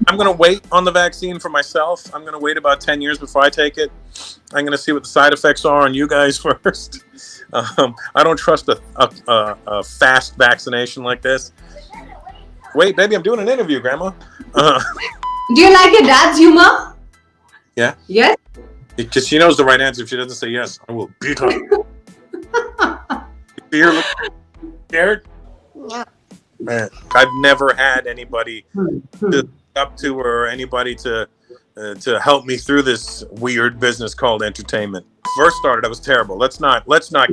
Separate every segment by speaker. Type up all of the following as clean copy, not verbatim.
Speaker 1: I'm going to wait on the vaccine for myself. I'm going to wait about 10 years before I take it. I'm going to see what the side effects are on you guys first. I don't trust a fast vaccination like this. Wait, baby, I'm doing an interview, Grandma. Uh,
Speaker 2: Do you like your dad's humor?
Speaker 1: yeah,
Speaker 2: Yes.
Speaker 1: because she knows the right answer. If she doesn't say yes, I will beat her. You see her look scared? Man, I've never had anybody to look up to or anybody to help me through this weird business called entertainment. First started, I was terrible. Let's not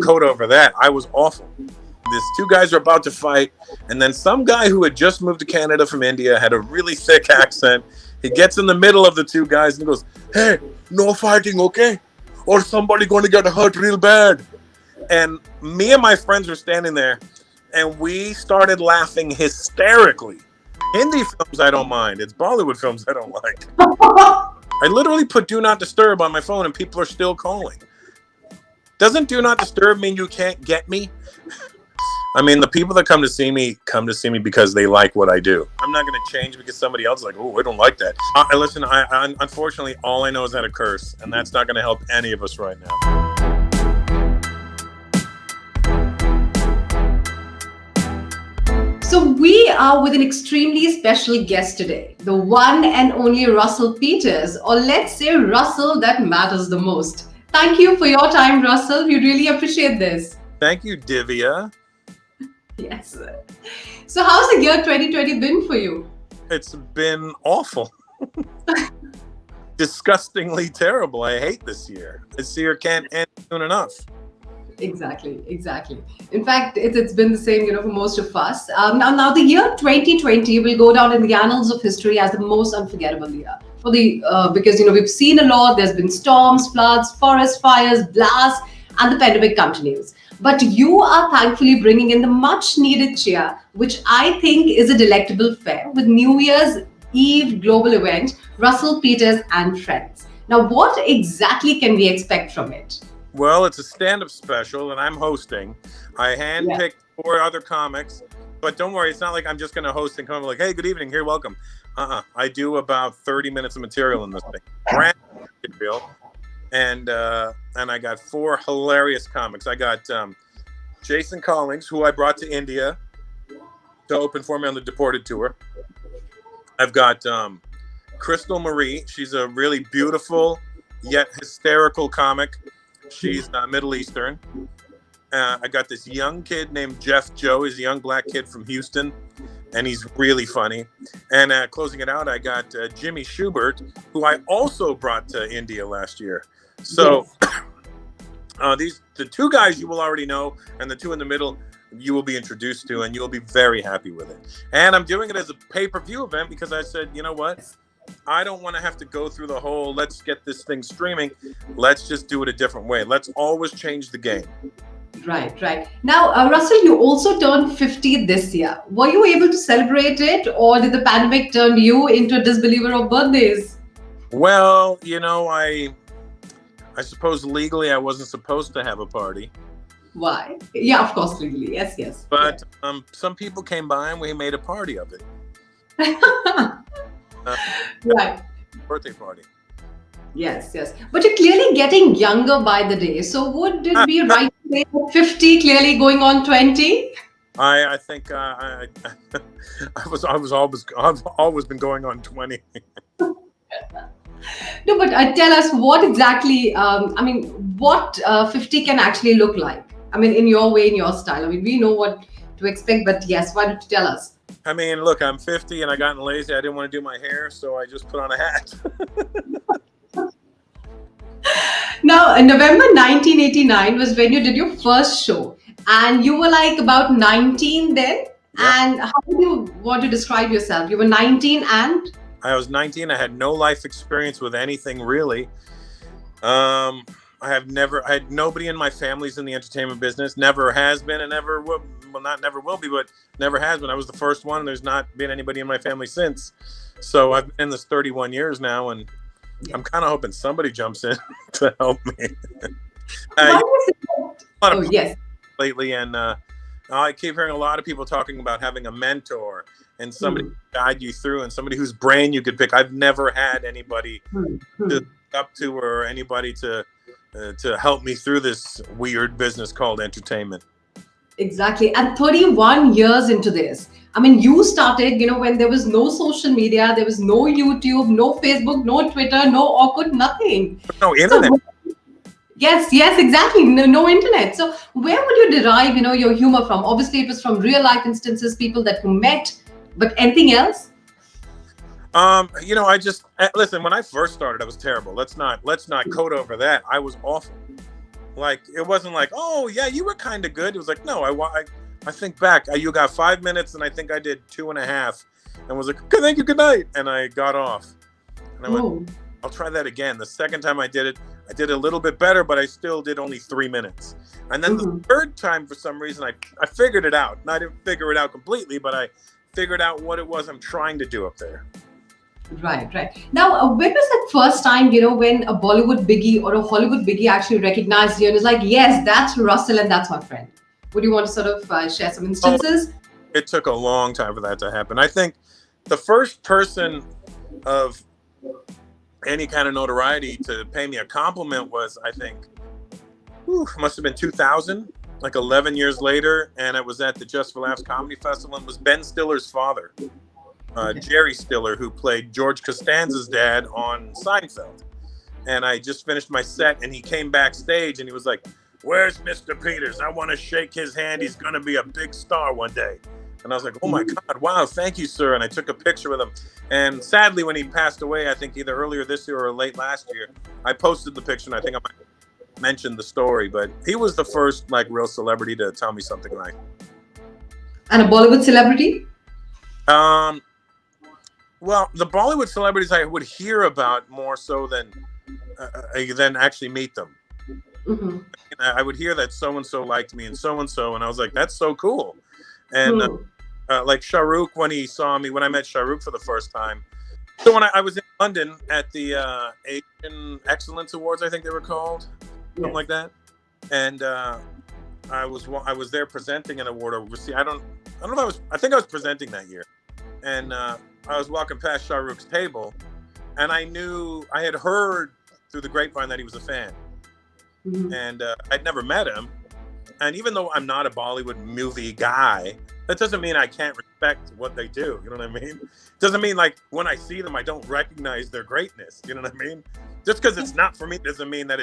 Speaker 1: code over that. I was awful. These two guys are about to fight, and then some guy who had just moved to Canada from India had a really thick accent. He gets in the middle of the two guys and goes, "Hey, no fighting, okay? Or somebody going to get hurt real bad." And me and my friends were standing there, and we started laughing hysterically. Hindi films I don't mind. It's Bollywood films I don't like. I literally put "Do Not Disturb" on my phone, and people are still calling. Doesn't "Do Not Disturb" mean you can't get me? I mean, the people that come to see me because they like what I do. I'm not going to change because somebody else is like, "Oh, I don't like that." Listen, I unfortunately, all I know is how to curse, and that's not going to help any of us right now.
Speaker 2: So we are with an extremely special guest today, the one and only Russell Peters, or let's say Russell that matters the most. Thank you for your time, Russell. We really appreciate this.
Speaker 1: Thank you, Divya.
Speaker 2: Yes. So how's the year 2020 been for you?
Speaker 1: It's been awful. Disgustingly terrible. I hate this year. This year can't end soon enough.
Speaker 2: Exactly. In fact, it's been the same, for most of us. Now the year 2020 will go down in the annals of history as the most unforgettable year for the because we've seen a lot. There's been storms, floods, forest fires, blasts, and the pandemic continues. But you are thankfully bringing in the much needed cheer, which I think is a delectable fare with New Year's Eve global event, Russell Peters and Friends. Now, what exactly can we expect from it?
Speaker 1: Well, it's a stand-up special, and I'm hosting. I
Speaker 2: Yeah.
Speaker 1: handpicked 4 other comics, but don't worry, it's not like I'm just going to host and come like, "Hey, good evening, here, welcome." I do about 30 minutes of material in this thing, brand new material, and I got 4 hilarious comics. I got Jason Collings, who I brought to India to open for me on the Deported tour. I've got Crystal Marie. She's a really beautiful yet hysterical comic. She's Middle Eastern. I got this young kid named Jeff Joe. He's a young black kid from Houston, and he's really funny. And closing it out, I got Jimmy Shubert, who I also brought to India last year. So the 2 guys you will already know, and the 2 in the middle you will be introduced to, and you'll be very happy with it. And I'm doing it as a pay-per-view event because I said, you know what? I don't want to have to go through the whole let's get this thing streaming. Let's just do it a different way. Let's always change the game.
Speaker 2: Right. Now, Russell, you also turned 50 this year. Were you able to celebrate it, or did the pandemic turn you into a disbeliever of birthdays?
Speaker 1: Well, I suppose legally I wasn't supposed to have a party.
Speaker 2: Why? Yeah, of course, legally. Yes.
Speaker 1: But some people came by and we made a party of it.
Speaker 2: Right.
Speaker 1: Birthday party.
Speaker 2: Yes. But you're clearly getting younger by the day. So would it be right to say that 50 clearly going on 20?
Speaker 1: I think I've always been going on 20.
Speaker 2: No, but tell us what exactly, what 50 can actually look like. I mean, in your way, in your style. I mean, we know what to expect, but yes, why don't you tell us?
Speaker 1: I mean, look, I'm 50 and I gotten lazy. I didn't want to do my hair, so I just put on a hat.
Speaker 2: Now, in November 1989 was when you did your first show, and you were like about 19 then.
Speaker 1: Yeah.
Speaker 2: And how do you want to describe yourself? You were 19 and?
Speaker 1: I was 19. I had no life experience with anything really. I had nobody in my family's in the entertainment business. Never has been and never will. Well, not never will be, but never has been. I was the first one. There's not been anybody in my family since. So I've been in this 31 years now, and I'm kind of hoping somebody jumps in to help me.
Speaker 2: Why is it?
Speaker 1: A lot of
Speaker 2: Oh, yes.
Speaker 1: lately, and I keep hearing a lot of people talking about having a mentor and somebody to guide you through and somebody whose brain you could pick. I've never had anybody to look up to or anybody to help me through this weird business called entertainment.
Speaker 2: Exactly. And 31 years into this. I mean, you started, when there was no social media, there was no YouTube, no Facebook, no Twitter, no Orkut, nothing.
Speaker 1: No internet.
Speaker 2: So, yes, exactly. No internet. So where would you derive, your humor from? Obviously, it was from real life instances, people that you met, but anything else?
Speaker 1: I just listen. When I first started, I was terrible. Let's not code over that. I was awful. Like it wasn't like, oh yeah, you were kind of good. It was like, no, I think back. You got 5 minutes, and I think I did 2.5, and was like, okay, thank you, good night, and I got off. And I went, I'll try that again. The second time I did it a little bit better, but I still did only 3 minutes. And then the third time, for some reason, I figured it out. And I didn't figure it out completely, but I figured out what it was I'm trying to do up there.
Speaker 2: Right. Now, when was that first time, when a Bollywood biggie or a Hollywood biggie actually recognized you and is like, yes, that's Russell and that's my friend? Would you want to sort of share some instances?
Speaker 1: It took a long time for that to happen. I think the first person of any kind of notoriety to pay me a compliment was, I think, must have been 2000, like 11 years later. And it was at the Just for Laughs Comedy Festival and was Ben Stiller's father. Jerry Stiller, who played George Costanza's dad on Seinfeld. And I just finished my set and he came backstage and he was like, where's Mr. Peters? I want to shake his hand. He's going to be a big star one day. And I was like, oh my God, wow, thank you, sir. And I took a picture with him. And sadly, when he passed away, I think either earlier this year or late last year, I posted the picture and I think I might mention the story. But he was the first like real celebrity to tell me something like.
Speaker 2: And a Bollywood celebrity?
Speaker 1: Well, the Bollywood celebrities I would hear about more so than actually meet them. I would hear that so-and-so liked me and so-and-so, and I was like, that's so cool. And like Shah Rukh, when I met Shah Rukh for the first time. So when I was in London at the Asian Excellence Awards, I think they were called, something like that. And I was there presenting an award. I think I was presenting that year. And I was walking past Shah Rukh's table, and I had heard through the grapevine that he was a fan. And I'd never met him. And even though I'm not a Bollywood movie guy, that doesn't mean I can't respect what they do. You know what I mean? It doesn't mean like when I see them, I don't recognize their greatness. You know what I mean? Just because it's not for me doesn't mean that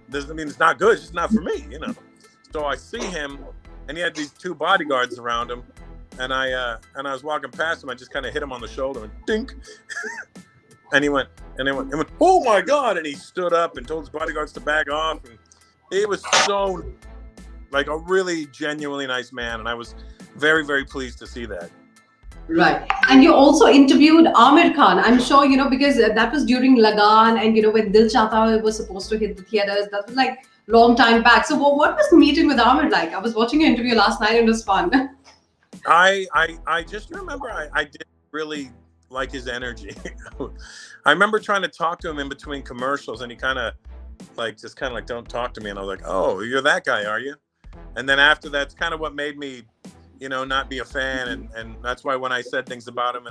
Speaker 1: doesn't mean it's not good. It's just not for me, So I see him, and he had these 2 bodyguards around him. And I was walking past him. I just kind of hit him on the shoulder and dink. and he went, oh my God. And he stood up and told his bodyguards to back off. And he was so like a really genuinely nice man. And I was very, very pleased to see that.
Speaker 2: Right. And you also interviewed Aamir Khan. I'm sure, because that was during Lagan and, when Dil Chahta Hai was supposed to hit the theaters. That was like long time back. So what was the meeting with Aamir like? I was watching your interview last night and it was fun.
Speaker 1: I just remember I did really like his energy. I remember trying to talk to him in between commercials, and he kind of like don't talk to me. And I was like, oh, you're that guy, are you? And then after that's kind of what made me, not be a fan. And that's why when I said things about him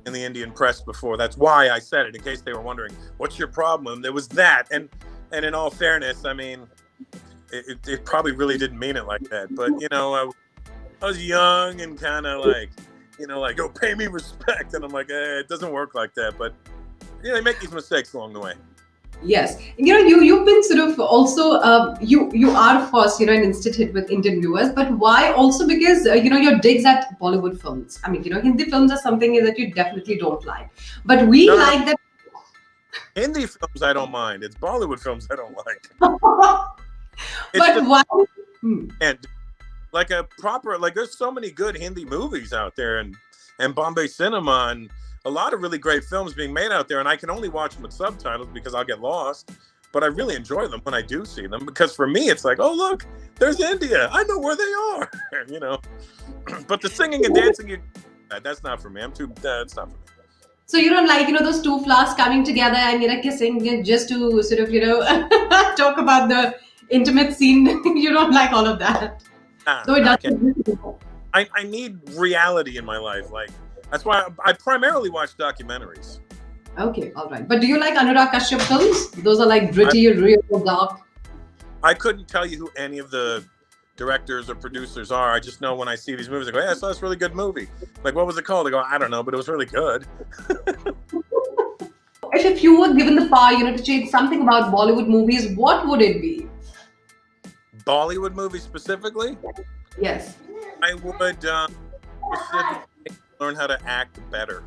Speaker 1: in the Indian press before, that's why I said it, in case they were wondering, what's your problem? There was that. And in all fairness, I mean, it probably really didn't mean it like that. But, I was young and kind of like, oh, pay me respect. And I'm like, it doesn't work like that. But, you make these mistakes along the way.
Speaker 2: Yes. You've been sort of also, you are, of course, an instant hit with Indian viewers. But why? Also because, your digs at Bollywood films. I mean, Hindi films are something that you definitely don't like. But we like that.
Speaker 1: Hindi films, I don't mind. It's Bollywood films I don't like.
Speaker 2: But why?
Speaker 1: And like there's so many good Hindi movies out there and Bombay cinema and a lot of really great films being made out there. And I can only watch them with subtitles because I'll get lost. But I really enjoy them when I do see them, because for me, it's like, oh, look, there's India. I know where they are, But the singing and dancing, that's not for me. That's not for me.
Speaker 2: So you don't like, those 2 flowers coming together and, kissing just to sort of, talk about the intimate scene. You don't like all of that. So it
Speaker 1: I can't.
Speaker 2: doesn't.
Speaker 1: I need reality in my life. Like that's why I primarily watch documentaries.
Speaker 2: Okay, all right. But do you like Anurag Kashyap films? Those are like
Speaker 1: I,
Speaker 2: gritty, real, dark.
Speaker 1: I couldn't tell you who any of the directors or producers are. I just know when I see these movies, I go, "Hey, I saw this really good movie." Like, what was it called? I go, "I don't know, but it was really good."
Speaker 2: If you were given the power, to change something about Bollywood movies, what would it be?
Speaker 1: Bollywood movies specifically,
Speaker 2: Yes.
Speaker 1: I would specifically learn how to act better.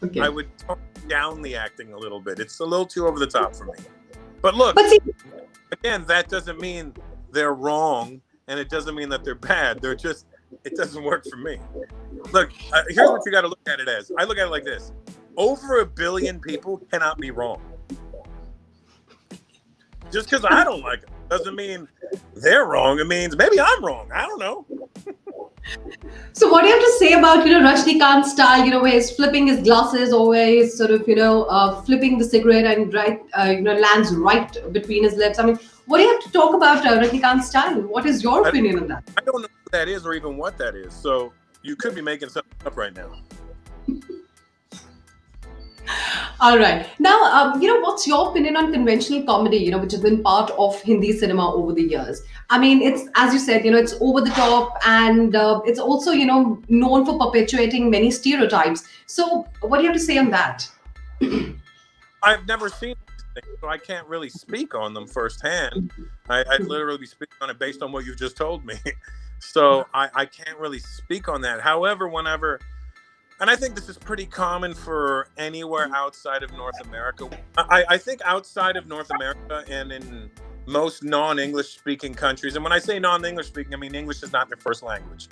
Speaker 2: Okay.
Speaker 1: I would tone down the acting a little bit. It's a little too over the top for me. But look,
Speaker 2: But see,
Speaker 1: again, that doesn't mean they're wrong, and it doesn't mean that they're bad. They're just, it doesn't work for me. Look, here's what you got to look at it as. I look at it like this: over 1 billion people cannot be wrong. Just because I don't like them doesn't mean they're wrong. It means maybe I'm wrong. I don't know.
Speaker 2: so what do you have to say about Rajnikant's style? Where he's flipping his glasses, or where he's sort of flipping the cigarette and lands right between his lips. I mean, what do you have to talk about Rajnikant's style? What is your opinion on that?
Speaker 1: I don't know who that is or even what that is. So you could be making something up right now.
Speaker 2: All right. Now, what's your opinion on conventional comedy, which has been part of Hindi cinema over the years? I mean, it's, as you said, it's over the top, and it's also, known for perpetuating many stereotypes. So what do you have to say on that?
Speaker 1: I've never seen these things, so I can't really speak on them firsthand. I'd literally be speaking on it based on what you've just told me. So I can't really speak on that. However, whenever, and I think this is pretty common for anywhere outside of North America. I think outside of North America and in most non-English speaking countries, and when I say non-English speaking, I mean English is not their first language.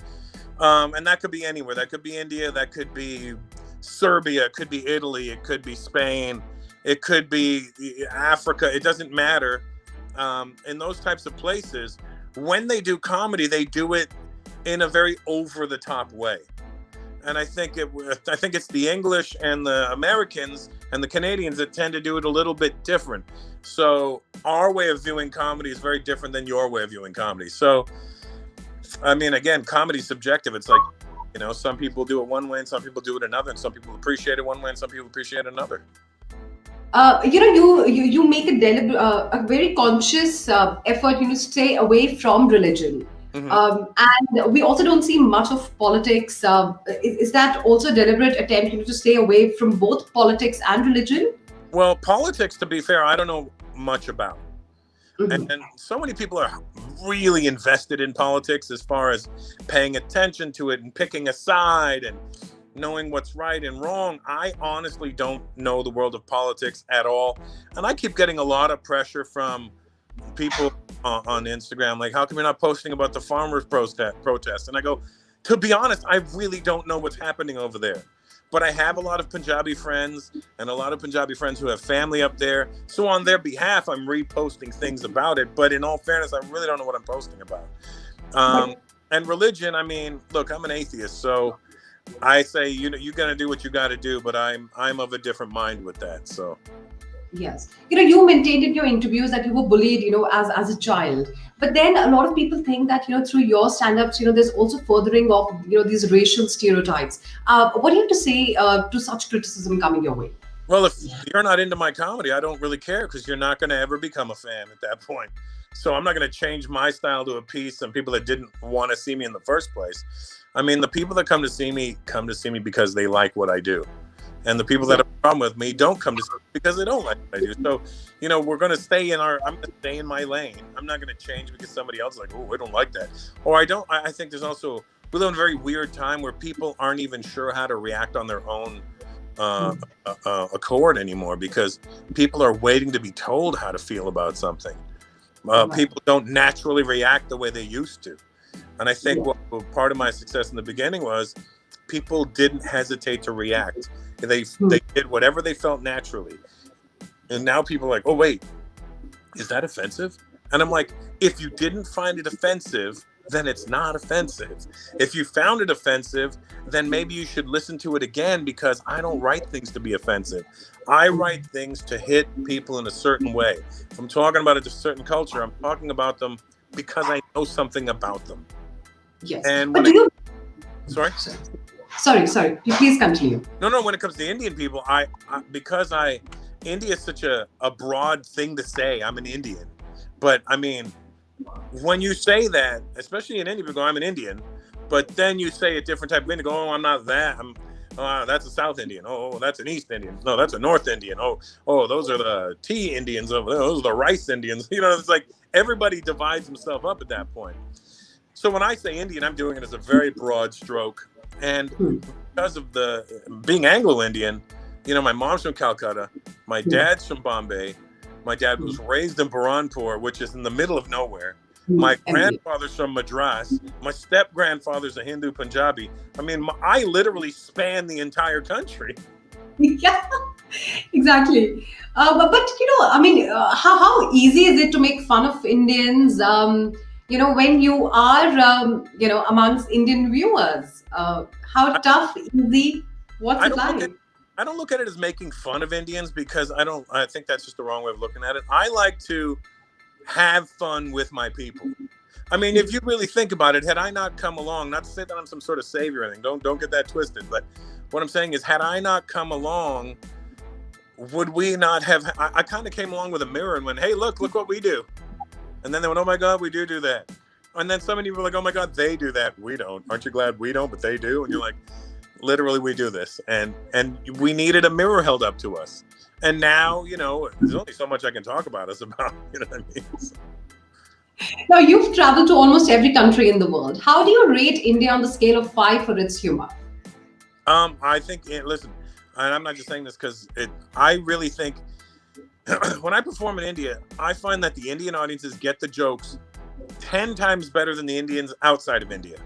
Speaker 1: And that could be anywhere. That could be India, that could be Serbia, it could be Italy, it could be Spain, it could be Africa, it doesn't matter. In those types of places, when they do comedy, they do it in a very over-the-top way. And I think it's the English and the Americans and the Canadians that tend to do it a little bit different. So our way of viewing comedy is very different than your way of viewing comedy. So, I mean, again, comedy's subjective. It's like, some people do it one way and some people do it another, and some people appreciate it one way and some people appreciate another.
Speaker 2: You make a very conscious effort, to stay away from religion.
Speaker 1: Mm-hmm.
Speaker 2: And we also don't see much of politics. Is that also a deliberate attempt, to stay away from both politics and religion?
Speaker 1: Well, politics, to be fair, I don't know much about.
Speaker 2: Mm-hmm.
Speaker 1: And so many people are really invested in politics as far as paying attention to it and picking a side and knowing what's right and wrong. I honestly don't know the world of politics at all. And I keep getting a lot of pressure from people on Instagram, like, how come you're not posting about the farmers protest? And I go, to be honest, I really don't know what's happening over there. But I have a lot of Punjabi friends and a lot of Punjabi friends who have family up there. So on their behalf, I'm reposting things about it. But in all fairness, I really don't know what I'm posting about. And religion, I mean, look, I'm an atheist. So I say, you got to do what you got to do. But I'm of a different mind with that. So.
Speaker 2: Yes. You maintained in your interviews that you were bullied, as a child. But then a lot of people think that, through your stand-ups, there's also furthering of, these racial stereotypes. What do you have to say to such criticism coming your way?
Speaker 1: Well, if you're not into my comedy, I don't really care, because you're not going to ever become a fan at that point. So I'm not going to change my style to appease some people that didn't want to see me in the first place. I mean, the people that come to see me because they like what I do. And the people that have a problem with me don't come to see me because they don't like what I do. So, we're going to stay I'm going to stay in my lane. I'm not going to change because somebody else is like, oh, I don't like that. Or I think there's also, we live in a very weird time where people aren't even sure how to react on their own accord anymore, because people are waiting to be told how to feel about something. People don't naturally react the way they used to. And I think what part of my success in the beginning was people didn't hesitate to react. They did whatever they felt naturally. And now people are like, oh, wait, is that offensive? And I'm like, if you didn't find it offensive, then it's not offensive. If you found it offensive, then maybe you should listen to it again, because I don't write things to be offensive. I write things to hit people in a certain way. If I'm talking about a certain culture, I'm talking about them because I know something about them.
Speaker 2: Yes.
Speaker 1: And
Speaker 2: But
Speaker 1: when
Speaker 2: do you?
Speaker 1: sorry?
Speaker 2: Sorry. You please continue.
Speaker 1: No. When it comes to Indian people, India is such a broad thing to say. I'm an Indian, but I mean, when you say that, especially in India, people go, I'm an Indian, but then you say a different type of Indian, go, oh, I'm not that. That's a South Indian. Oh, that's an East Indian. No, that's a North Indian. Oh, those are the tea Indians over there. Those are the rice Indians. You know, it's like everybody divides himself up at that point. So when I say Indian, I'm doing it as a very broad stroke. And because of being Anglo-Indian, you know, my mom's from Calcutta, my dad's from Bombay, my dad was raised in Burhanpur, which is in the middle of nowhere. My grandfather's from Madras. My step-grandfather's a Hindu Punjabi. I mean, I literally span the entire country.
Speaker 2: Yeah, exactly. But you know, I mean, how easy is it to make fun of Indians? You know, when you are, you know, amongst Indian viewers, how tough, easy, what's it like?
Speaker 1: I don't look at it as making fun of Indians, because I think that's just the wrong way of looking at it. I like to have fun with my people. I mean, if you really think about it, had I not come along, not to say that I'm some sort of savior or anything, don't get that twisted, but what I'm saying is, had I not come along, would we not have, I kind of came along with a mirror and went, hey, look what we do. And then they went, oh my God, we do that. And then some of you were like, oh my God, they do that. We don't. Aren't you glad we don't, but they do? And you're like, literally, we do this. And we needed a mirror held up to us. And now, you know, there's only so much I can talk about us about, you know what I mean?
Speaker 2: Now, you've traveled to almost every country in the world. How do you rate India on the scale of 5 for its humor?
Speaker 1: I think, listen, and I'm not just saying this because I really think when I perform in India, I find that the Indian audiences get the jokes 10 times better than the Indians outside of India.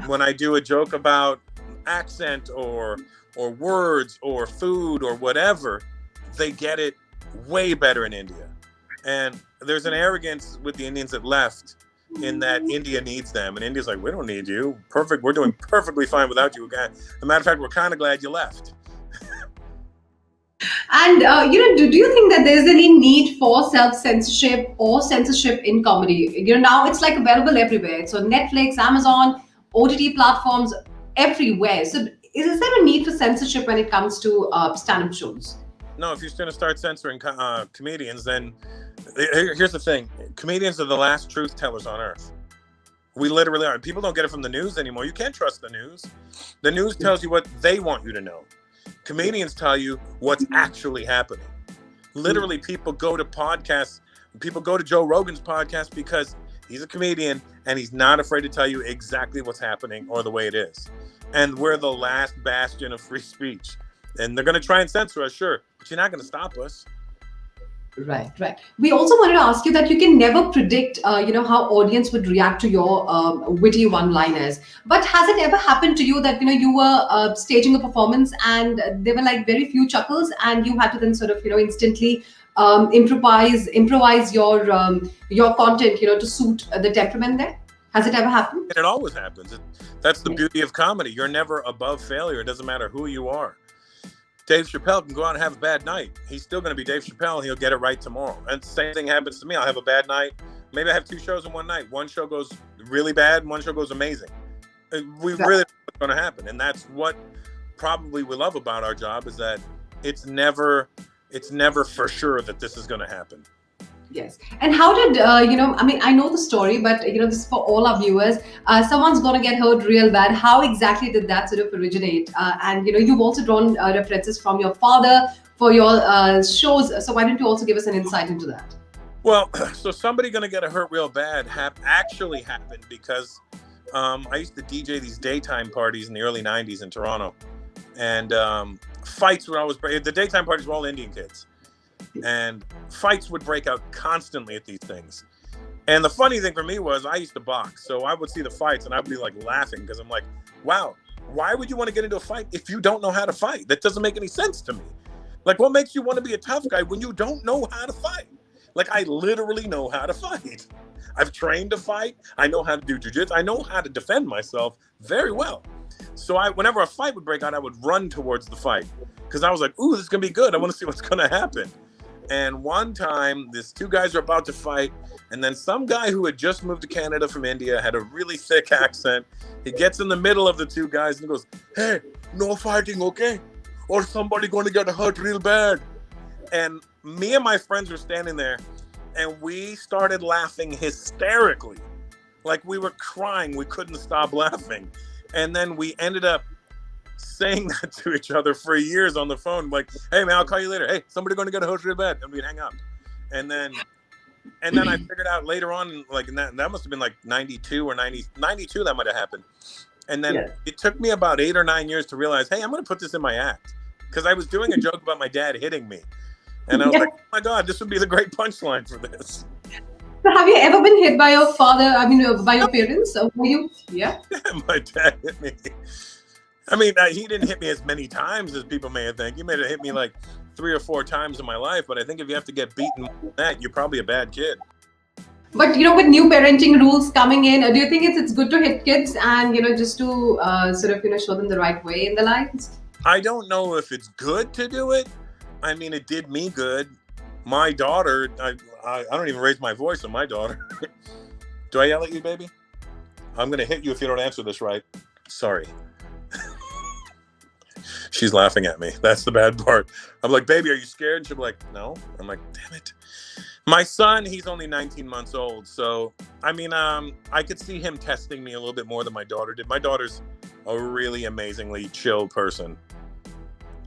Speaker 1: When I do a joke about accent or words or food or whatever, they get it way better in India. And there's an arrogance with the Indians that left, in that India needs them. And India's like, we don't need you. Perfect. We're doing perfectly fine without you. As a matter of fact, we're kind of glad you left.
Speaker 2: And, you know, do you think that there's any need for self-censorship or censorship in comedy? You know, now it's like available everywhere. So Netflix, Amazon, OTT platforms, everywhere. So is there a need for censorship when it comes to stand-up shows?
Speaker 1: No, if you're going to start censoring comedians, then here's the thing. Comedians are the last truth tellers on earth. We literally are. People don't get it from the news anymore. You can't trust the news. The news tells you what they want you to know. Comedians tell you what's actually happening. Literally, people go to podcasts. People go to Joe Rogan's podcast because he's a comedian and he's not afraid to tell you exactly what's happening or the way it is. And we're the last bastion of free speech. And they're going to try and censor us, sure, but you're not going to stop us.
Speaker 2: Right. We also wanted to ask you that you can never predict, you know, how audience would react to your witty one-liners. But has it ever happened to you that, you know, you were staging a performance and there were like very few chuckles and you had to then sort of, you know, instantly improvise your content, you know, to suit the temperament there? Has it ever happened?
Speaker 1: It always happens. That's the beauty of comedy. You're never above failure. It doesn't matter who you are. Dave Chappelle can go out and have a bad night. He's still going to be Dave Chappelle, and he'll get it right tomorrow. And the same thing happens to me. I'll have a bad night. Maybe I have 2 shows in one night. One show goes really bad, and one show goes amazing. We really know what's going to happen. And that's what probably we love about our job, is that it's never for sure that this is going to happen.
Speaker 2: Yes. And how did, you know, I mean, I know the story, but, you know, this is for all our viewers. Someone's going to get hurt real bad. How exactly did that sort of originate? And, you know, you've also drawn references from your father for your shows. So why don't you also give us an insight into that?
Speaker 1: Well, so somebody going to get hurt real bad actually happened because I used to DJ these daytime parties in the early 90s in Toronto. And fights would always break. The daytime parties were all Indian kids. And fights would break out constantly at these things. And the funny thing for me was I used to box. So I would see the fights and I would be like laughing because I'm like, wow, why would you want to get into a fight if you don't know how to fight? That doesn't make any sense to me. Like, what makes you want to be a tough guy when you don't know how to fight? Like, I literally know how to fight. I've trained to fight. I know how to do jiu-jitsu. I know how to defend myself very well. So whenever a fight would break out, I would run towards the fight because I was like, ooh, this is going to be good. I want to see what's going to happen. And one time, these two guys are about to fight, and then some guy who had just moved to Canada from India had a really thick accent. He gets in the middle of the two guys and goes, "Hey, no fighting, okay? Or somebody going to get hurt real bad." And me and my friends were standing there, and we started laughing hysterically. Like we were crying. We couldn't stop laughing. And then we ended up saying that to each other for years on the phone, like, "Hey man, I'll call you later. Hey, somebody going to get hurt real bad," and we'd hang up. And then I figured out later on, like, that must have been like 92 or 92 that might have happened. And then it took me about 8 or 9 years to realize, hey, I'm going to put this in my act, because I was doing a joke about my dad hitting me, and I was like, oh my God, this would be the great punchline for this.
Speaker 2: So have you ever been hit by your father? I mean, by your parents? Or were you? Yeah.
Speaker 1: My dad hit me. I mean, he didn't hit me as many times as people may have think. He may have hit me like 3 or 4 times in my life, but I think if you have to get beaten with that, you're probably a bad kid.
Speaker 2: But with new parenting rules coming in, do you think it's good to hit kids and just to sort of show them the right way in their lives?
Speaker 1: I don't know if it's good to do it. I mean, it did me good. My daughter, I don't even raise my voice on my daughter. Do I yell at you, baby? I'm gonna hit you if you don't answer this right. Sorry. She's laughing at me. That's the bad part. I'm like, baby, are you scared? And she'll be like, no. I'm like, damn it. My son, he's only 19 months old. So, I mean, I could see him testing me a little bit more than my daughter did. My daughter's a really amazingly chill person.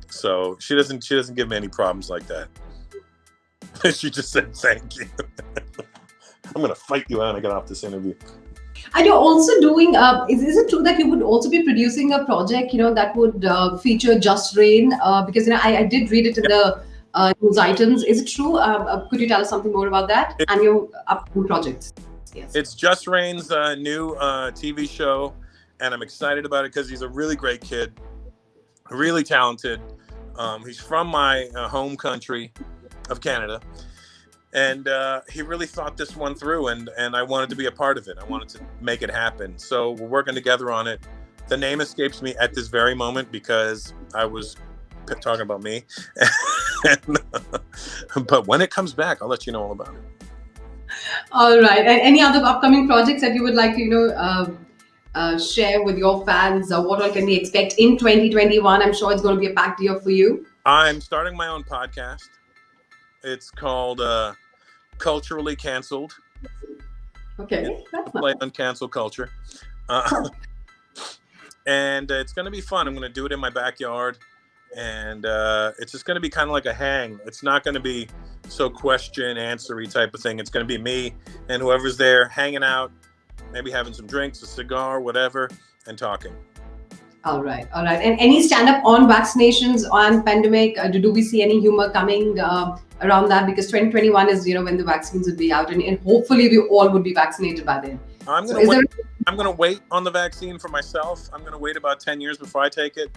Speaker 1: So she doesn't give me any problems like that. She just said, thank you. I'm going to fight you out when I get off this interview.
Speaker 2: And you're also doing, is it true that you would also be producing a project, that would feature Just Rain? Because, I did read it in the news items. Is it true? Could you tell us something more about that and your upcoming projects? Yes.
Speaker 1: It's Just Rain's new TV show, and I'm excited about it because he's a really great kid, really talented. He's from my home country of Canada. And he really thought this one through, and I wanted to be a part of it. I wanted to make it happen. So we're working together on it. The name escapes me at this very moment because I was talking about me. But when it comes back, I'll let you know all about it.
Speaker 2: All right. And any other upcoming projects that you would like to, share with your fans? What all can we expect in 2021? I'm sure it's going to be a packed year for you. I'm
Speaker 1: starting my own podcast. It's called Culturally Cancelled.
Speaker 2: Okay. That's
Speaker 1: play on cancel culture. And it's going to be fun. I'm going to do it in my backyard. And it's just going to be kind of like a hang. It's not going to be so question-answery type of thing. It's going to be me and whoever's there hanging out, maybe having some drinks, a cigar, whatever, and talking.
Speaker 2: All right. And any stand-up on vaccinations, on pandemic? Do we see any humor coming around that? Because 2021 is, when the vaccines would be out, and hopefully we all would be vaccinated by then.
Speaker 1: I'm going to wait on the vaccine for myself. I'm going to wait about 10 years before I take it.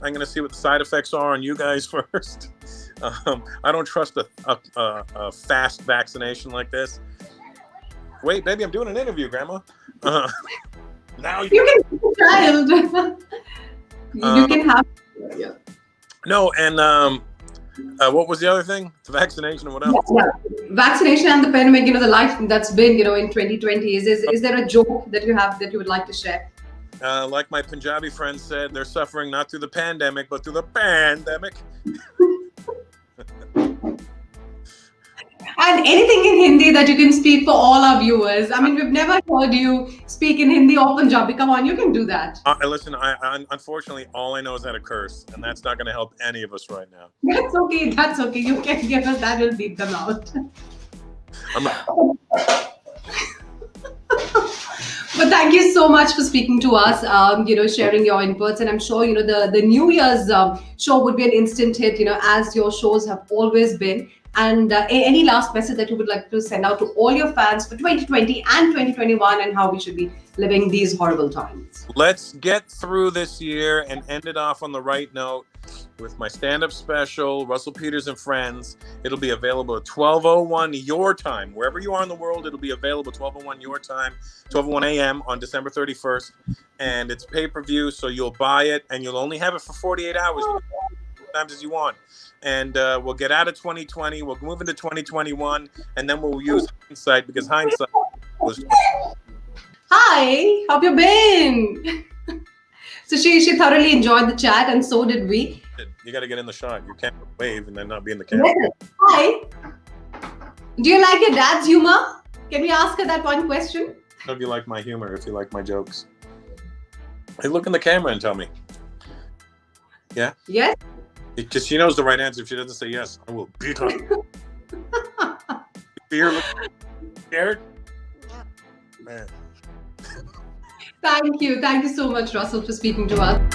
Speaker 1: I'm going to see what the side effects are on you guys first. I don't trust a fast vaccination like this. Wait, baby, I'm doing an interview, Grandma. Now you
Speaker 2: can be a child. You can have. Yeah.
Speaker 1: No, and what was the other thing? The vaccination and what else?
Speaker 2: Yeah. Vaccination and the pandemic. The life that's been, in 2020. Is there a joke that you have that you would like to share?
Speaker 1: Like my Punjabi friend said, they're suffering not through the pandemic, but through the pandemic.
Speaker 2: And anything in Hindi that you can speak for all our viewers. I mean, we've never heard you speak in Hindi or Punjabi. Come on, you can do that.
Speaker 1: Listen, I unfortunately, all I know is how to curse, and that's not going to help any of us right now.
Speaker 2: That's okay. You can give us that. We'll beat them out.
Speaker 1: I'm not.
Speaker 2: But thank you so much for speaking to us, sharing your inputs. And I'm sure, the New Year's show would be an instant hit, as your shows have always been. And any last message that you would like to send out to all your fans for 2020 and 2021 and how we should be living these horrible times?
Speaker 1: Let's get through this year and end it off on the right note with my stand-up special, Russell Peters and Friends. It'll be available at 12:01 your time. Wherever you are in the world, it'll be available 12:01 your time, 12:01 a.m. on December 31st. And it's pay-per-view, so you'll buy it, and you'll only have it for 48 hours. times as you want. And we'll get out of 2020. We'll move into 2021, and then we'll use hindsight, because hindsight was.
Speaker 2: Hi, how have you been? So she thoroughly enjoyed the chat, and so did we.
Speaker 1: You got to get in the shot. You can't wave and then not be in the camera.
Speaker 2: Hi. Do you like your dad's humor? Can we ask her that one question?
Speaker 1: If you like my humor, if you like my jokes. Hey, look in the camera and tell me. Yeah?
Speaker 2: Yes.
Speaker 1: Because she knows the right answer. If she doesn't say yes, I will beat her. Fear, scared? Man.
Speaker 2: Thank you. Thank you so much, Russell, for speaking to us.